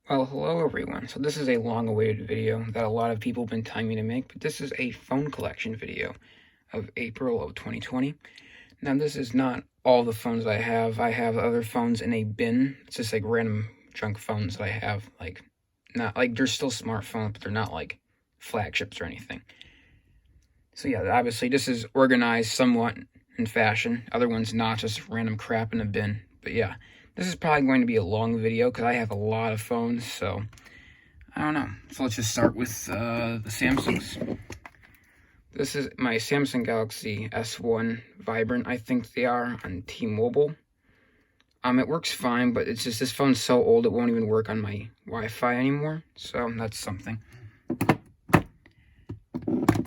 Well, hello everyone. So this is a long-awaited video that a lot of people have been telling me to make, but this is a phone collection video of April of 2020. Now this is not all the phones I have. I have other phones in a bin. It's just like random junk phones that I have, like not like they're still smartphones, but they're not like flagships or anything. So yeah, obviously this is organized somewhat in fashion. Other ones not, just random crap in a bin. But yeah, this is probably going to be a long video because I have a lot of phones, so I don't know. So let's just start with the Samsungs. This is my Samsung Galaxy S1 Vibrant, I think they are, on T-Mobile. It works fine, but it's just this phone's so old it won't even work on my Wi-Fi anymore, so that's something.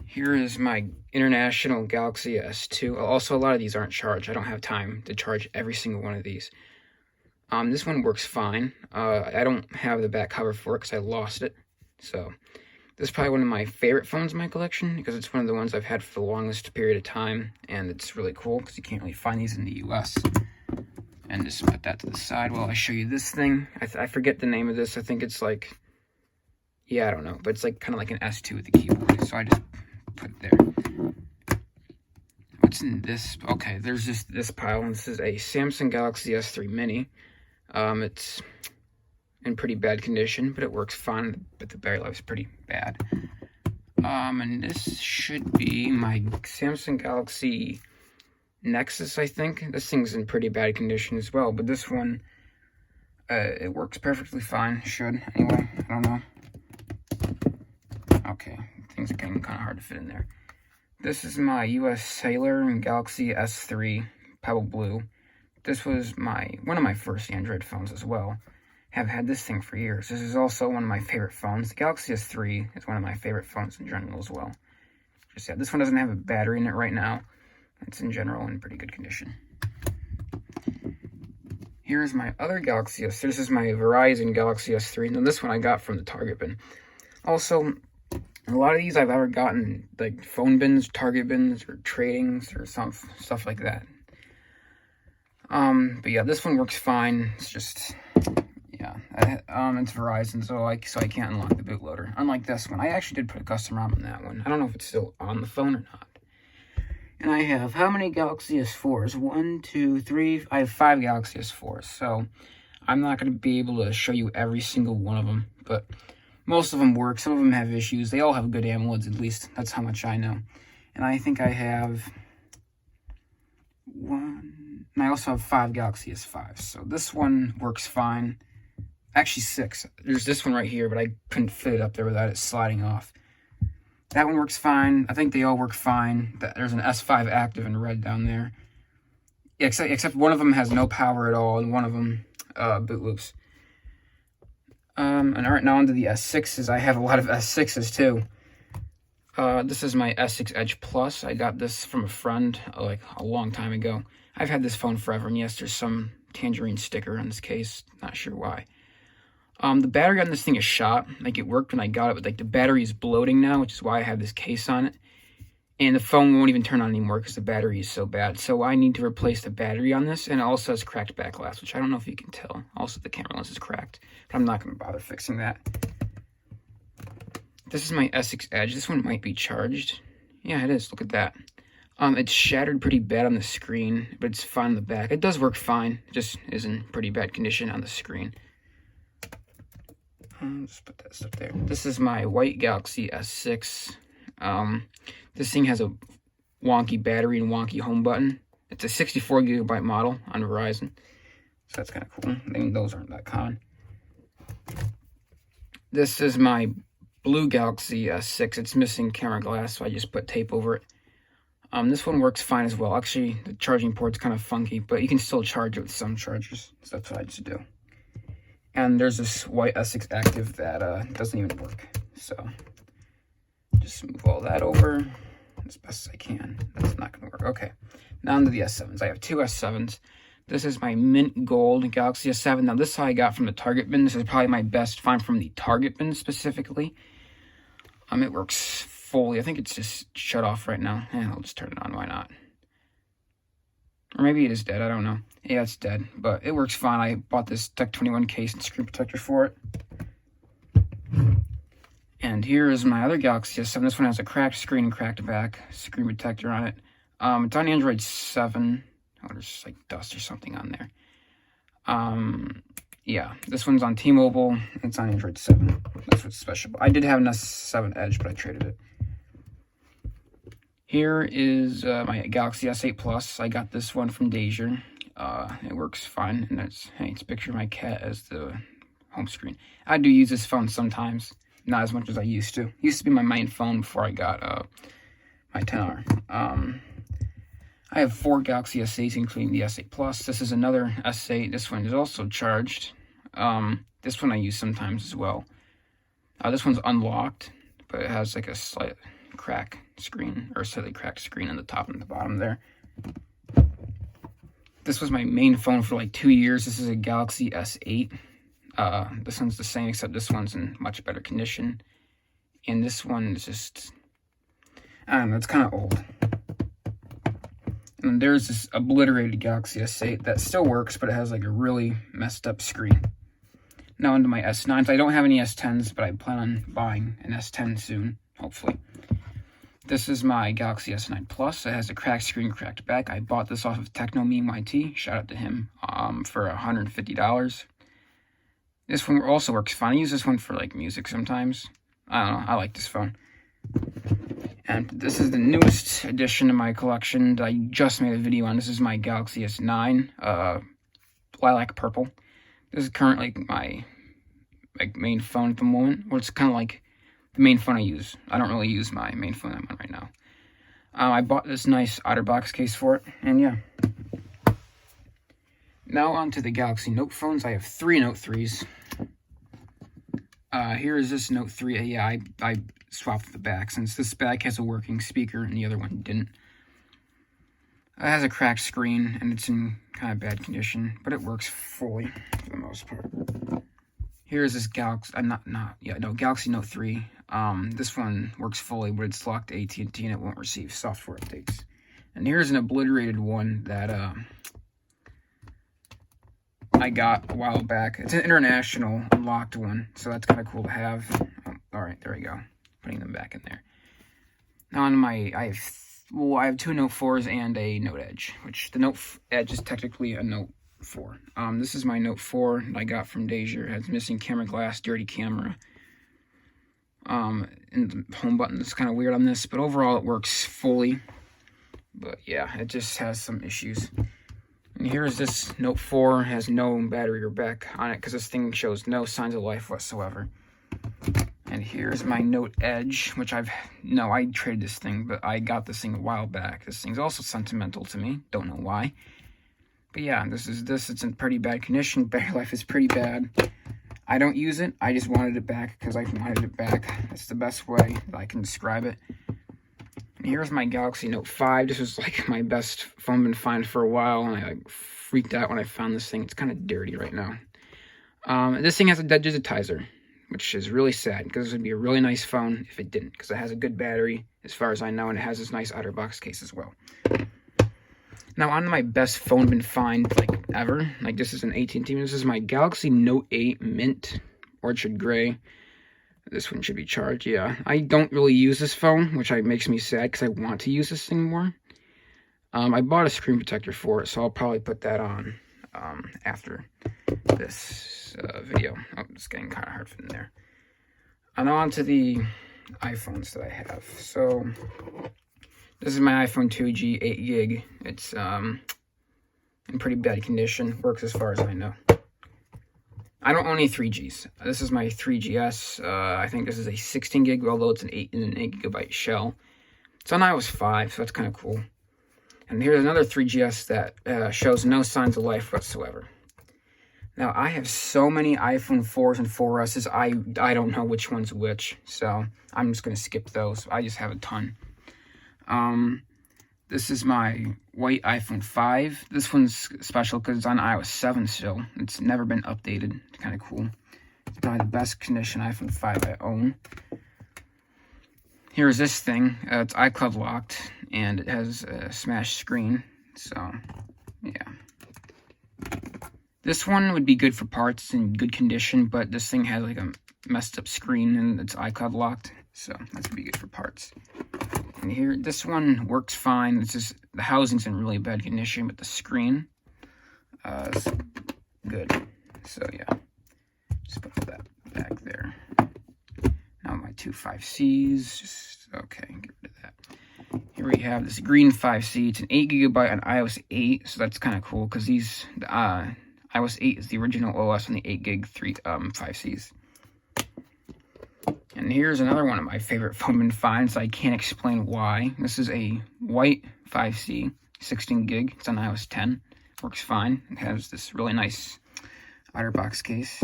Here is my International Galaxy S2. Also, a lot of these aren't charged. I don't have time to charge every single one of these. This one works fine. I don't have the back cover for it because I lost it. So, this is probably one of my favorite phones in my collection because it's one of the ones I've had for the longest period of time. And it's really cool because you can't really find these in the US. And just put that to the side while I show you this thing. I forget the name of this. I think it's like, yeah, I don't know. But it's like kind of like an S2 with the keyboard. So I just put it there. What's in this? Okay, there's just this pile. And this is a Samsung Galaxy S3 Mini. It's in pretty bad condition, but it works fine, but the battery life is pretty bad. And this should be my Samsung Galaxy Nexus, I think. This thing's in pretty bad condition as well, but this one, it works perfectly fine. Should, anyway. I don't know. Okay, things are getting kind of hard to fit in there. This is my US Cellular Galaxy S3 Pebble Blue. This was one of my first Android phones as well. Have had this thing for years. This is also one of my favorite phones. The Galaxy S3 is one of my favorite phones in general as well. Just yeah, this one doesn't have a battery in it right now. It's in general in pretty good condition. Here's my other Galaxy S3. This is my Verizon Galaxy S3. Now this one I got from the Target bin. Also, a lot of these I've ever gotten like phone bins, Target bins, or tradings, or stuff like that. But yeah, this one works fine. It's just, yeah, it's Verizon, so I can't unlock the bootloader. Unlike this one, I actually did put a custom ROM in that one. I don't know if it's still on the phone or not. And I have how many Galaxy S4s? 1, 2, 3. I have 5 Galaxy S4s, so I'm not going to be able to show you every single one of them, but most of them work. Some of them have issues. They all have good AMOLEDs, at least. That's how much I know. And I think I have 1, and I also have 5 Galaxy S5s. So this one works fine. Actually 6. There's this one right here, but I couldn't fit it up there without it sliding off. That one works fine. I think they all work fine. There's an S5 active in red down there. Except one of them has no power at all, and one of them boot loops. And alright, now onto the S6s. I have a lot of S6s too. This is my S6 Edge Plus. I got this from a friend like a long time ago. I've had this phone forever, and yes, there's some tangerine sticker on this case. Not sure why. The battery on this thing is shot. Like, it worked when I got it, but like the battery is bloating now, which is why I have this case on it. And the phone won't even turn on anymore because the battery is so bad. So I need to replace the battery on this, and it also has cracked back glass, which I don't know if you can tell. Also, the camera lens is cracked, but I'm not going to bother fixing that. This is my S6 Edge. This one might be charged. Yeah, it is. Look at that. It's shattered pretty bad on the screen, but it's fine on the back. It does work fine. It just is in pretty bad condition on the screen. Let's put that stuff there. This is my white Galaxy S6. This thing has a wonky battery and wonky home button. It's a 64 gigabyte model on Verizon. So that's kind of cool. I mean, those aren't that common. This is my blue Galaxy S6. It's missing camera glass, so I just put tape over it. This one works fine as well. Actually, the charging port's kind of funky, but you can still charge it with some chargers. So that's what I just do. And there's this white S6 Active that doesn't even work. So just move all that over as best as I can. That's not going to work. Okay, now onto the S7s. I have 2 S7s. This is my mint gold Galaxy S7. Now this I got from the Target bin. This is probably my best find from the Target bin specifically. It works fully. I think it's just shut off right now. I'll just turn it on. Why not? Or maybe it is dead. I don't know. Yeah, it's dead, but it works fine. I bought this Tech 21 case and screen protector for it. And here is my other Galaxy S7. This one has a cracked screen and cracked back, screen protector on it. It's on Android 7. Oh, there's like dust or something on there. Yeah, this one's on T-Mobile. It's on Android 7. That's what's special. I did have an S7 Edge, but I traded it. Here is my Galaxy S8 Plus. I got this one from Dazer. It works fine, and it's a picture of my cat as the home screen. I do use this phone sometimes, not as much as I used to. It used to be my main phone before I got my 10R. I have 4 Galaxy S8s, including the S8 Plus. This is another S8. This one is also charged. This one I use sometimes as well. This one's unlocked, but it has like a slight crack screen, or slightly cracked screen on the top and the bottom there. This was my main phone for like 2 years. This is a Galaxy S8. This one's the same, except this one's in much better condition. And this one is just, I don't know, it's kind of old. And there's this obliterated Galaxy S8 that still works, but it has like a really messed up screen. Now onto my S9s. I don't have any S10s, but I plan on buying an S10 soon, hopefully. This is my Galaxy S9 Plus. It has a cracked screen, cracked back. I bought this off of TechnoMeme YT. Shout out to him for $150. This one also works fine. I use this one for like music sometimes. I don't know. I like this phone. And this is the newest addition to my collection that I just made a video on. This is my Galaxy S9 Lilac Purple. This is currently my main phone at the moment. Well, it's kind of like the main phone I use. I don't really use my main phone I'm on right now. I bought this nice OtterBox case for it, and yeah. Now on to the Galaxy Note phones. I have 3 Note 3s. Here is this Note 3. Yeah, I swapped the back since this back has a working speaker and the other one didn't. It has a cracked screen and it's in kind of bad condition, but it works fully for the most part. Here is this Galaxy Note 3. This one works fully, but it's locked to AT&T and it won't receive software updates. And here's an obliterated one that I got a while back. It's an international unlocked one, so that's kind of cool to have. Oh, all right, there we go. Putting them back in there. Now on my, I have 2 Note 4s and a Note Edge, which the Note Edge is technically a Note 4. This is my Note 4 that I got from Dazer. It has missing camera glass, dirty camera. And the home button is kind of weird on this, but overall it works fully. But yeah, it just has some issues. And here's this Note 4, has no battery or back on it because this thing shows no signs of life whatsoever. And here's my Note Edge, which I traded this thing, but I got this thing a while back. This thing's also sentimental to me, don't know why. But yeah, it's in pretty bad condition. Battery life is pretty bad. I don't use it, I just wanted it back because I wanted it back. That's the best way that I can describe it. And here's my Galaxy Note 5. This was like my best phone been find for a while, and I like freaked out when I found this thing. It's kind of dirty right now. This thing has a dead digitizer, which is really sad because this would be a really nice phone if it didn't, because it has a good battery as far as I know, and it has this nice OtterBox case as well. Now on to my best phone been find like ever. Like this is an AT&T. This is my Galaxy Note 8 Mint Orchard Gray. This one should be charged, yeah. I don't really use this phone, which makes me sad because I want to use this thing more. I bought a screen protector for it, so I'll probably put that on after this video. Oh, it's getting kind of hard from there. And on to the iPhones that I have. So this is my iPhone 2G 8 gig. It's in pretty bad condition. Works as far as I know. I don't own any 3Gs. This is my 3GS. I think this is a 16 gig, although it's an 8 gigabyte shell. It's on iOS 5, so that's kind of cool. And here's another 3GS that shows no signs of life whatsoever. Now, I have so many iPhone 4s and 4Ss, I don't know which one's which, so I'm just going to skip those. I just have a ton. This is my white iPhone 5. This one's special because it's on iOS 7 still. It's never been updated. It's kind of cool. It's probably the best condition iPhone 5 I own. Here's this thing. It's iCloud locked, and it has a smashed screen. So, yeah. This one would be good for parts. It's in good condition, but this thing has like a messed up screen and it's iCloud locked, so that would be good for parts. And here, this one works fine. It's just the housing's in really bad condition, but the screen is good. So yeah, just put that back there. Now my two 5Cs, just okay, get rid of that. Here we have this green 5C. It's an 8GB on iOS 8, so that's kind of cool because these iOS 8 is the original OS on the 8GB 5Cs. And here's another one of my favorite Foaming finds. I can't explain why. This is a white 5C, 16GB. It's on iOS 10. Works fine. It has this really nice OtterBox case.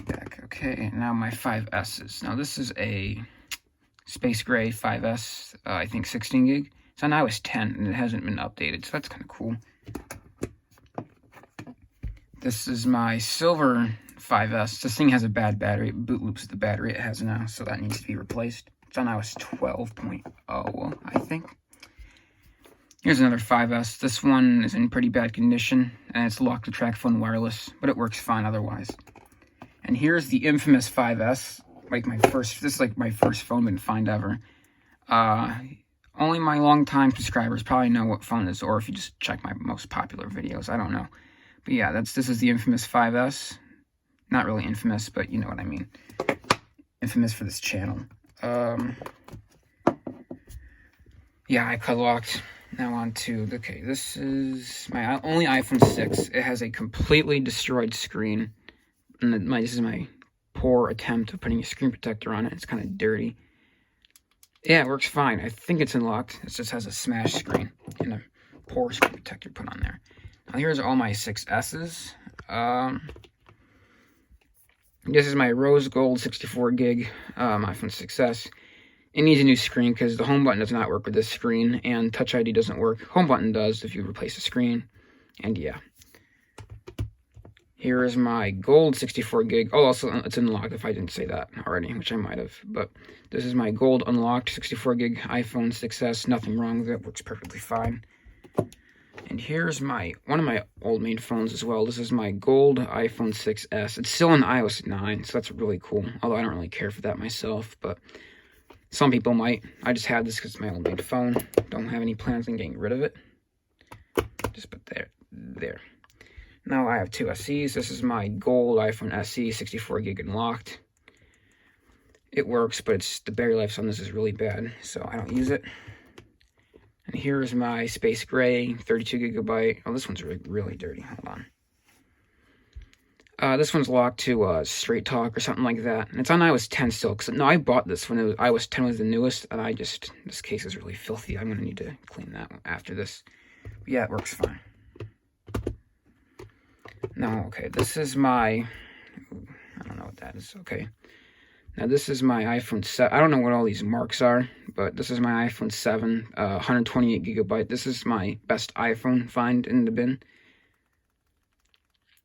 Back. Okay, now my 5Ss. Now this is a Space Gray 5S, I think 16GB. It's on iOS 10 and it hasn't been updated, so that's kind of cool. This is my silver 5S. This thing has a bad battery. It boot loops the battery it has now, so that needs to be replaced. It's on iOS 12.0, I think. Here's another 5S. This one is in pretty bad condition, and it's locked to TracFone wireless, but it works fine otherwise. And here's the infamous 5S. This is like my first phone find ever. Only my longtime subscribers probably know what phone it is, or if you just check my most popular videos, I don't know. But yeah, this is the infamous 5S. Not really infamous, but you know what I mean. Infamous for this channel. Yeah, iCloud locked. Now on to, okay, this is my only iPhone 6. It has a completely destroyed screen. And this is my poor attempt of putting a screen protector on it. It's kind of dirty. Yeah, it works fine. I think it's unlocked. It just has a smashed screen and a poor screen protector put on there. Now here's all my 6Ss. This is my rose gold 64GB iPhone 6S. It needs a new screen because the home button does not work with this screen, and Touch ID doesn't work. Home button does if you replace the screen, and yeah. Here is my gold 64GB. Oh, also, it's unlocked if I didn't say that already, which I might have. But this is my gold unlocked 64GB iPhone 6S. Nothing wrong with it. Works perfectly fine. And here's one of my old main phones as well. This is my gold iPhone 6S. It's still on iOS 9, so that's really cool. Although I don't really care for that myself, but some people might. I just have this because it's my old main phone. Don't have any plans on getting rid of it. Just put there. Now I have two SEs. This is my gold iPhone SE, 64GB unlocked. It works, but the battery life on this is really bad, so I don't use it. And here's my Space Gray, 32GB. Oh, this one's really dirty. Hold on. This one's locked to Straight Talk or something like that. And it's on iOS 10 still. No, I bought this when iOS 10 was the newest, and this case is really filthy. I'm going to need to clean that after this. But yeah, it works fine. Now, okay, this is my, I don't know what that is, okay. Now, this is my iPhone 7. I don't know what all these marks are, but this is my iPhone 7, 128GB. This is my best iPhone find in the bin.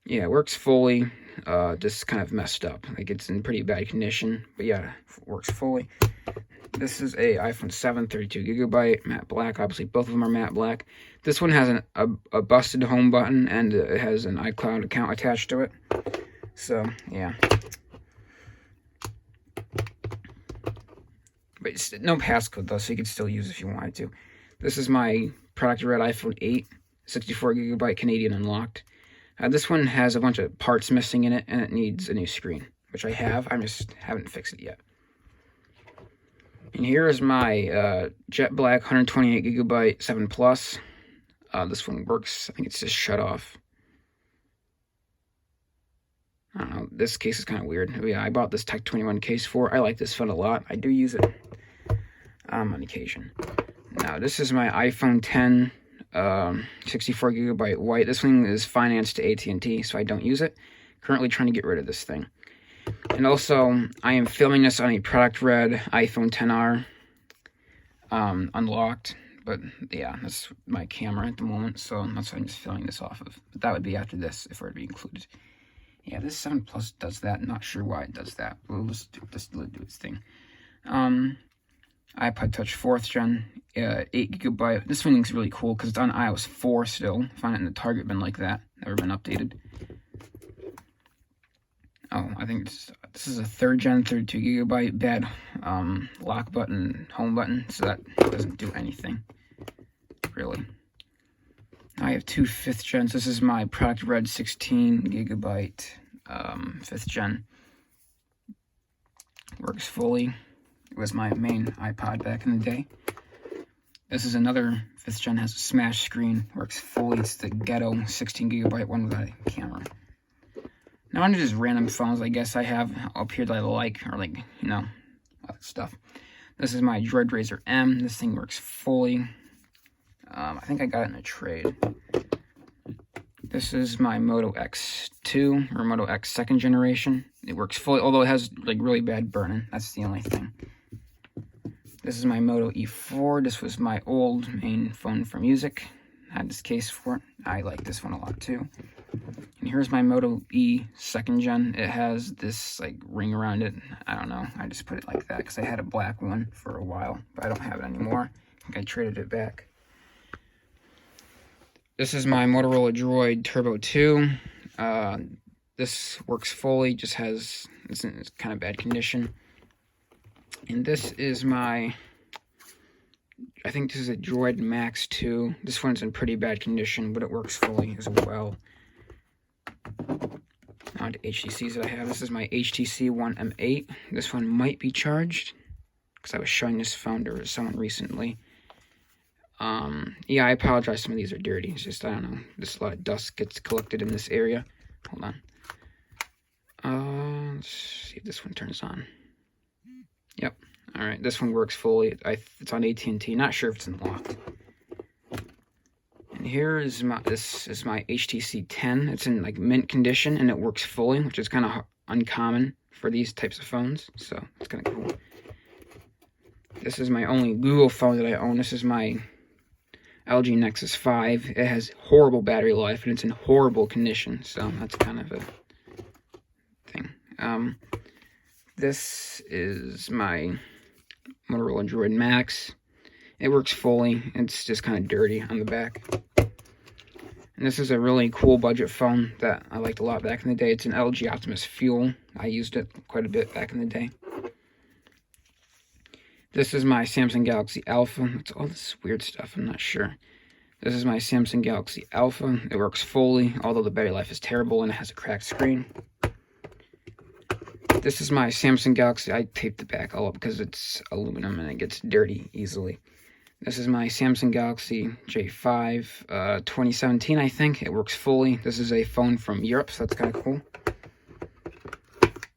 Yeah, it works fully, just kind of messed up. Like, it's in pretty bad condition, but yeah, it works fully. This is a iPhone 7, 32GB, matte black. Obviously, both of them are matte black. This one has a busted home button, and it has an iCloud account attached to it. So, yeah. But it's no passcode, though, so you can still use it if you wanted to. This is my product red iPhone 8, 64GB Canadian unlocked. This one has a bunch of parts missing in it, and it needs a new screen, which I have. I just haven't fixed it yet. And here is my jet black 128GB 7 Plus. This one works. I think it's just shut off. I don't know. This case is kind of weird. Oh, yeah, I bought this Tech 21 case for. I like this phone a lot. I do use it on occasion. Now, this is my iPhone 10 64GB white. This one is financed to AT&T, so I don't use it. Currently trying to get rid of this thing. And also, I am filming this on a product red iPhone XR, unlocked. But yeah, that's my camera at the moment, so that's what I'm just filming this off of. But that would be after this, if it were to be included. Yeah, this 7 Plus does that. Not sure why it does that. But let's do its thing. iPod Touch 4th gen, 8GB. This thing's really cool because it's on iOS 4 still. Find it in the Target bin like that. Never been updated. Oh, I think this is a 3rd gen, 32GB. Bad lock button, home button, so that doesn't do anything, really. I have 2 5th gens. This is my Product Red 16GB 5th gen. Works fully. It was my main iPod back in the day. This is another 5th gen, has a smash screen, works fully. It's the Ghetto 16GB one without a camera. Now under just random phones I guess I have up here that I like, or like, you know, other stuff. This is my Droid Razr M. This thing works fully. I think I got it in a trade. This is my Moto X2, or Moto X 2nd generation. It works fully, although it has like really bad burn-in. That's the only thing. This is my Moto E4. This was my old main phone for music. I had this case for it. I like this one a lot too. And here's my Moto E 2nd gen. It has this like ring around it. I don't know. I just put it like that because I had a black one for a while, but I don't have it anymore. I think I traded it back. This is my Motorola Droid Turbo 2. This works fully, just has, it's in kind of bad condition. And this is my, I think this is a Droid Max 2. This one's in pretty bad condition, but it works fully as well. Now to HTCs that I have. This is my HTC One M8. This one might be charged, because I was showing this phone to someone recently. Yeah, I apologize, some of these are dirty. It's just, I don't know, just a lot of dust gets collected in this area. Hold on. Let's see if this one turns on. Yep. All right, this one works fully. It's on AT&T. Not sure if it's unlocked. And here is this is my HTC 10. It's in like mint condition and it works fully, which is kind of uncommon for these types of phones. So it's kind of cool. This is my only Google phone that I own. This is my LG Nexus 5. It has horrible battery life and it's in horrible condition, so that's kind of a thing. This is my Motorola Droid Max. It works fully. It's just kind of dirty on the back. And this is a really cool budget phone that I liked a lot back in the day. It's an LG Optimus Fuel. I used it quite a bit back in the day. This is my Samsung Galaxy Alpha. It's all this weird stuff, I'm not sure. This is my Samsung Galaxy Alpha. It works fully, although the battery life is terrible and it has a cracked screen. This is my Samsung Galaxy. I taped the back all up because it's aluminum and it gets dirty easily. This is my Samsung Galaxy J5, 2017, I think. It works fully. This is a phone from Europe, so that's kind of cool.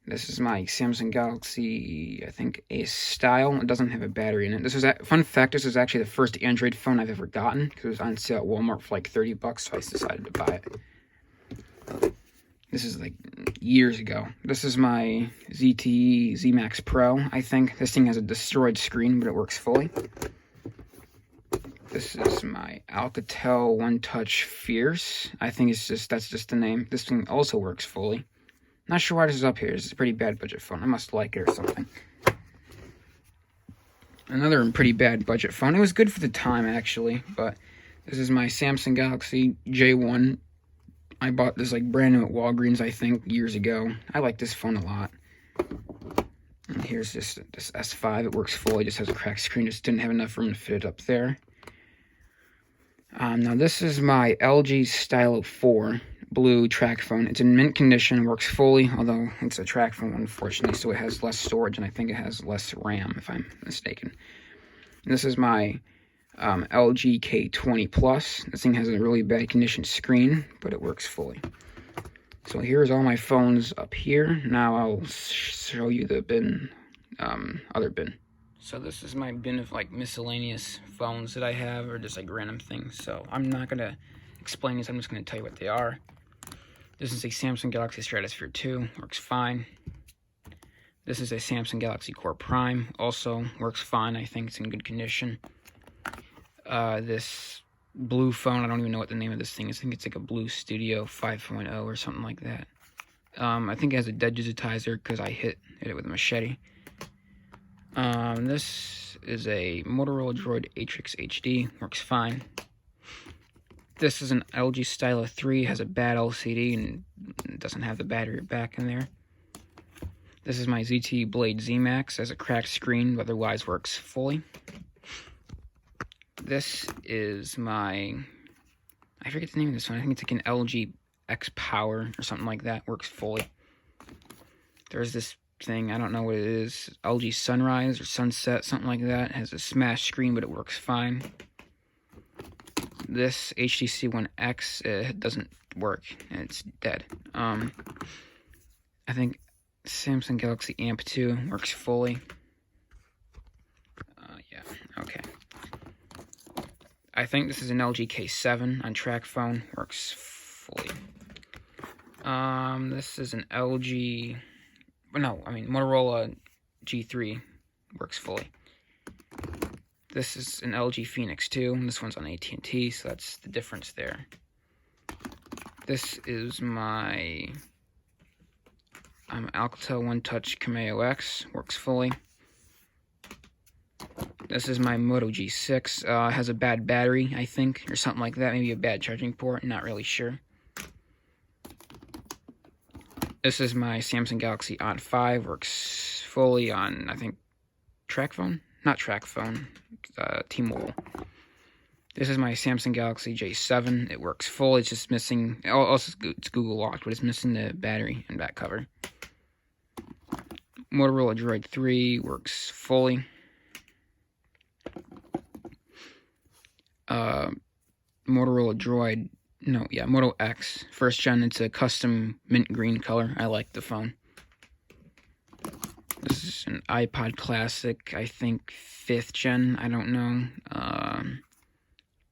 This is my Samsung Galaxy, I think, Ace Style. It doesn't have a battery in it. This is, fun fact, this is actually the first Android phone I've ever gotten, because it was on sale at Walmart for like $30, so I decided to buy it. This is like years ago. This is my ZTE Z Max Pro, I think. This thing has a destroyed screen, but it works fully. This is my Alcatel One Touch Fierce. I think that's just the name. This thing also works fully. Not sure why this is up here. This is a pretty bad budget phone. I must like it or something. Another pretty bad budget phone. It was good for the time, actually, but this is my Samsung Galaxy J1. I bought this like brand new at Walgreens, I think, years ago. I like this phone a lot. And here's this S5. It works fully. It just has a cracked screen. Just didn't have enough room to fit it up there. Now this is my LG Stylo 4 blue track phone. It's in mint condition, works fully, although it's a track phone, unfortunately, so it has less storage, and I think it has less RAM, if I'm mistaken. And this is my LG K20 Plus. This thing has a really bad condition screen, but it works fully. So here's all my phones up here. Now I'll show you the bin, other bin. So this is my bin of like miscellaneous phones that I have, or just like random things. So I'm not gonna explain these, I'm just gonna tell you what they are. This is a Samsung Galaxy Stratosphere 2, works fine. This is a Samsung Galaxy Core Prime, also works fine, I think it's in good condition. This blue phone, I don't even know what the name of this thing is. I think it's like a Blue Studio 5.0 or something like that. I think it has a dead digitizer because I hit it with a machete. This is a Motorola Droid Atrix HD, works fine. This is an LG Stylo 3, has a bad LCD and doesn't have the battery back in there. This is my ZTE Blade Z-Max, has a cracked screen, but otherwise works fully. This is my, I forget the name of this one, I think it's like an LG X Power or something like that, works fully. There's this thing, I don't know what it is, LG Sunrise or Sunset, something like that, it has a smashed screen, but it works fine. This HTC One X, it doesn't work, and it's dead. I think Samsung Galaxy Amp 2 works fully. Yeah, okay. I think this is an LG K7 on TrackPhone, works fully. This is an Motorola G3, works fully. This is an LG Phoenix 2, and this one's on AT&T, so that's the difference there. This is my Alcatel One Touch Cameo X, works fully. This is my Moto G6, has a bad battery, I think, or something like that, maybe a bad charging port, not really sure. This is my Samsung Galaxy Odd 5, works fully on, I think, TrackPhone? Not TrackPhone, T-Mobile. This is my Samsung Galaxy J7. It works full. It's just missing. Also, it's Google locked, but it's missing the battery and back cover. Motorola Droid 3 works fully. Motorola Droid, Moto X, first gen. It's a custom mint green color. I like the phone. This is an iPod Classic, I think 5th gen, I don't know.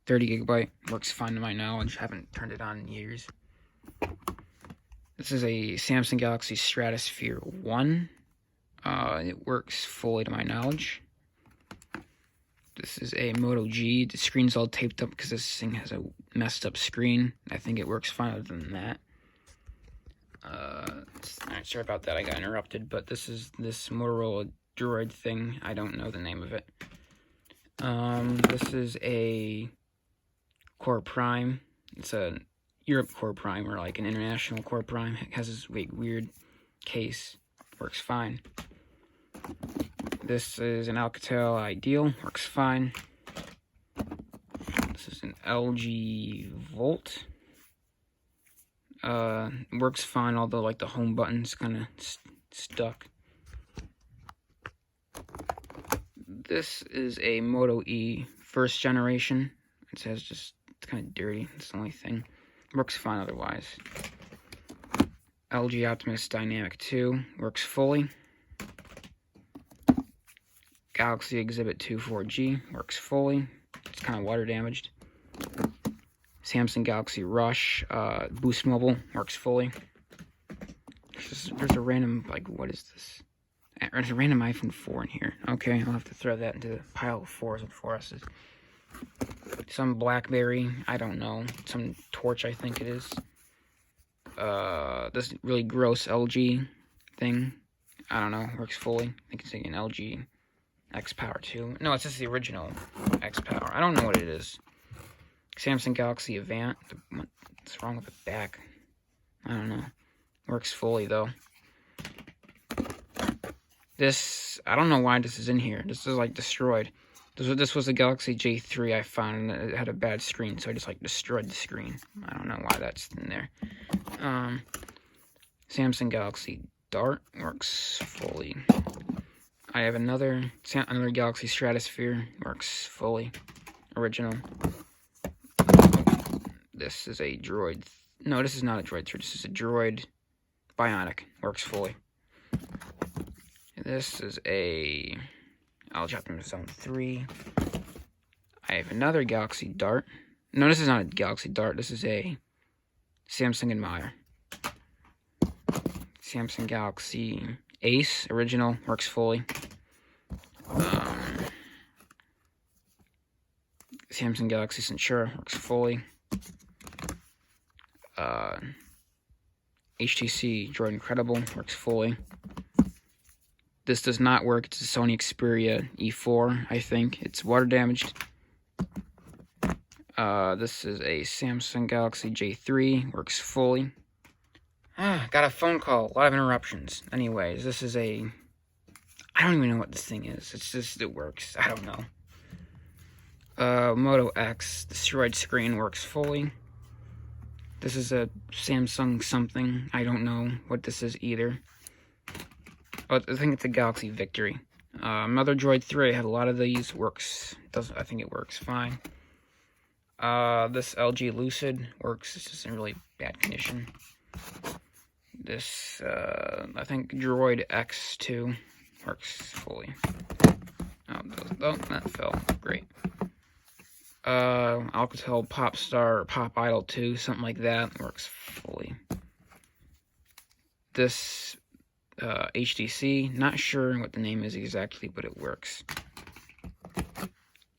30 gigabyte, works fine to my knowledge, haven't turned it on in years. This is a Samsung Galaxy Stratosphere 1. It works fully to my knowledge. This is a Moto G. The screen's all taped up because this thing has a messed up screen. I think it works fine other than that. Alright, sorry about that, I got interrupted, but this is this Motorola Droid thing. I don't know the name of it. This is a Core Prime. It's a Europe Core Prime, or like an international Core Prime. It has this weird case. Works fine. This is an Alcatel Ideal. Works fine. This is an LG Volt. Works fine, although like the home button's kind of stuck. This is a Moto E first generation. It says it's kind of dirty. It's the only thing. Works fine otherwise. LG Optimus Dynamic 2 works fully. Galaxy Exhibit 2 4G works fully. It's kind of water damaged. Samsung Galaxy Rush Boost Mobile works fully. There's a random, what is this? There's a random iPhone 4 in here. Okay, I'll have to throw that into the pile of 4s and 4Ss. Some BlackBerry, I don't know. Some Torch, I think it is. This really gross LG thing. I don't know, works fully. I think it's like an LG X Power 2. No, it's just the original X Power. I don't know what it is. Samsung Galaxy Avant. What's wrong with the back? I don't know. Works fully, though. This, I don't know why this is in here. This is, destroyed. This was a Galaxy J3 I found, and it had a bad screen, so I just, destroyed the screen. I don't know why that's in there. Samsung Galaxy Dart works fully. I have another Galaxy Stratosphere, works fully. Original. This is a Droid. No, this is not a Droid 3. This is a Droid Bionic. Works fully. This is a LG Optimus Zone 3. I have another Galaxy Dart. No, this is not a Galaxy Dart. This is a Samsung Admire. Samsung Galaxy Ace. Original. Works fully. Samsung Galaxy Centura. Works fully. HTC Droid Incredible works fully. This does not work. It's a Sony Xperia E4, I think. It's water damaged. This is a Samsung Galaxy J3. Works fully. Got a phone call. A lot of interruptions. Anyways, this is a... I don't even know what this thing is. It's just, it works. I don't know. Moto X. The steroid screen works fully. This is a Samsung something. I don't know what this is either. Oh, I think it's a Galaxy Victory. Mother Droid 3. I have a lot of these. Works. I think it works fine. This LG Lucid works. It's just in really bad condition. This, I think Droid X2 works fully. Oh, that fell. Great. Alcatel Popstar or Pop Idol 2, something like that, works fully. This, HTC, not sure what the name is exactly, but it works.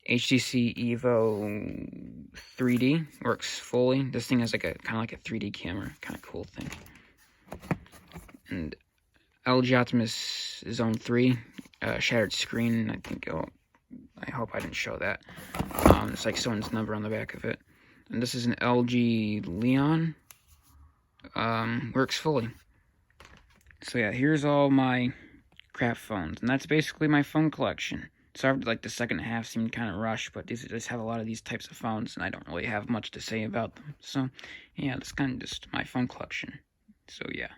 HTC Evo 3D works fully. This thing has like kind of like a 3D camera, kind of cool thing. And LG Optimus Zone 3, shattered screen. I think. I hope I didn't show that. It's like someone's number on the back of it. And this is an LG Leon. Works fully. So yeah, here's all my crap phones, and that's basically my phone collection. Sorry, like the second half seemed kind of rushed, but these just have a lot of these types of phones, and I don't really have much to say about them. So yeah, that's kind of just my phone collection. So yeah.